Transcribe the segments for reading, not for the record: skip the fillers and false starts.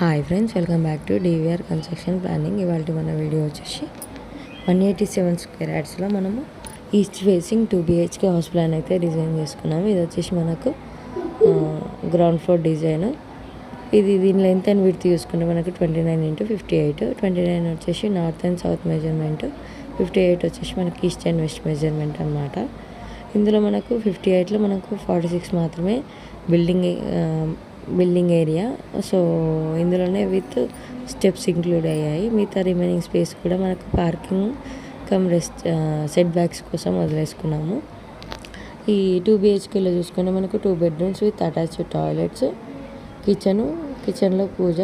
Hi friends, welcome back to DVR construction planning. ఇవాళ మన video వచ్చేసి 187 స్క్వేర్ యార్డ్స్లో మనము east facing 2 BHK house plan అయితే డిజైన్ చేసుకున్నాము. ఇది వచ్చేసి మనకు గ్రౌండ్ ఫ్లోర్ డిజైన్. దీని లెంత్ అండ్ విడ్త్ చూసుకుంటే మనకు 29x58. 29 వచ్చేసి నార్త్ అండ్ సౌత్ మెజర్మెంట్, 58 వచ్చేసి మనకి ఈస్ట్ అండ్ వెస్ట్ మెజర్మెంట్ అనమాట. ఇందులో మనకు 58లో మనకు 46 మాత్రమే బిల్డింగ్ ఏరియా. సో ఇందులోనే విత్ స్టెప్స్ ఇంక్లూడ్ అయ్యాయి. మిగతా రిమైనింగ్ స్పేస్ కూడా మనకు పార్కింగ్ కమ్ సెట్ బ్యాక్స్ కోసం వదిలేసుకున్నాము. ఈ 2 BHKలో చూసుకుంటే మనకు 2 బెడ్రూమ్స్ విత్ అటాచ్డ్ టాయిలెట్స్, కిచెన్లో పూజ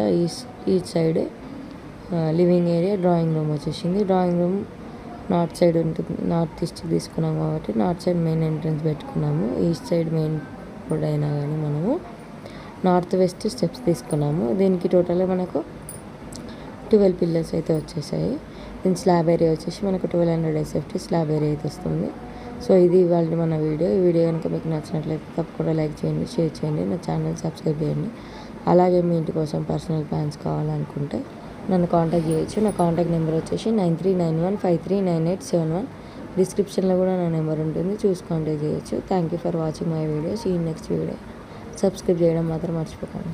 ఈ side, living area, drawing room వచ్చేసింది. డ్రాయింగ్ రూమ్ నార్త్ సైడ్ ఉంటుంది, నార్త్ ఈస్ట్ తీసుకున్నాము కాబట్టి నార్త్ సైడ్ మెయిన్ ఎంట్రన్స్ పెట్టుకున్నాము. ఈస్ట్ సైడ్ మెయిన్ కూడా అయినా కానీ మనము నార్త్ వెస్ట్ స్టెప్స్ తీసుకున్నాము. దీనికి టోటల్గా మనకు 12 పిల్లర్స్ అయితే వచ్చేసాయి. దీని స్లాబ్ ఏరియా వచ్చేసి మనకు 1200 SFT స్లాబ్ ఏరియా అయితే వస్తుంది. సో ఇది ఇవాళ మన వీడియో. ఈ వీడియో కనుక మీకు నచ్చినట్లయితే తప్పకుండా లైక్ చేయండి, షేర్ చేయండి, నా ఛానల్ సబ్స్క్రైబ్ చేయండి. అలాగే మీ ఇంటి కోసం పర్సనల్ ప్లాన్స్ కావాలనుకుంటే నన్ను కాంటాక్ట్ చేయొచ్చు. నా కాంటాక్ట్ నెంబర్ వచ్చేసి 9391539871. డిస్క్రిప్షన్లో కూడా నా నెంబర్ ఉంటుంది, చూసి కాంటాక్ట్ చేయొచ్చు. Thank you for watching my videos. ఈ నెక్స్ట్ వీడియో సబ్స్క్రైబ్ చేయడం మాత్రం మర్చిపోకండి.